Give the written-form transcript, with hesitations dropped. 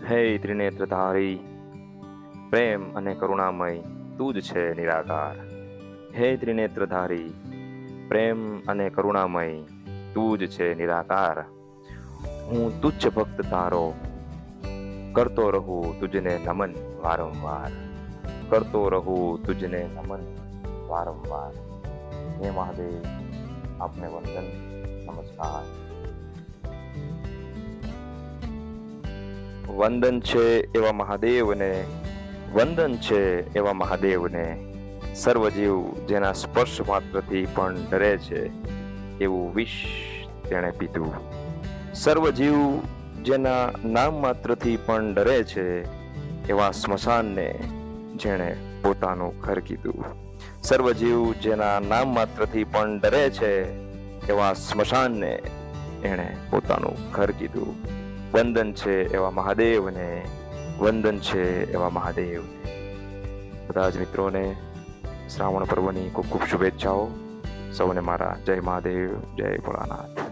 હે ત્રિનેત્રધારી, પ્રેમ અને કરુણામય તું જ છે નિરાકાર. હે ત્રિનેત્રધારી, પ્રેમ અને કરુણામય તું જ છે નિરાકાર. હું તુચ્છ ભક્ત તારો કરતો રહું તુજને નમન વારંવાર, કરતો રહું તુજને નમન વારંવાર. હે મહાદેવ, આપને વંદન, નમસ્કાર. વંદન છે એવા મહાદેવને, વંદન છે એવા મહાદેવને. સર્વજીવ જેના સ્પર્શ માત્રથી પણ ડરે છે એવું વિષ તેણે પીધું. સર્વજીવ જેના નામ માત્રથી પણ ડરે છે એવા સ્મશાનને જેણે પોતાનું ઘર કીધું. સર્વજીવ જેના નામ માત્રથી પણ ડરે છે એવા સ્મશાનને એણે પોતાનું ઘર કીધું. વંદન છે એવા મહાદેવને, વંદન છે એવા મહાદેવને. બધા જ મિત્રોને શ્રાવણ પર્વની ખૂબ ખૂબ શુભેચ્છાઓ. સૌને મારા જય મહાદેવ, જય ભોળાનાથ.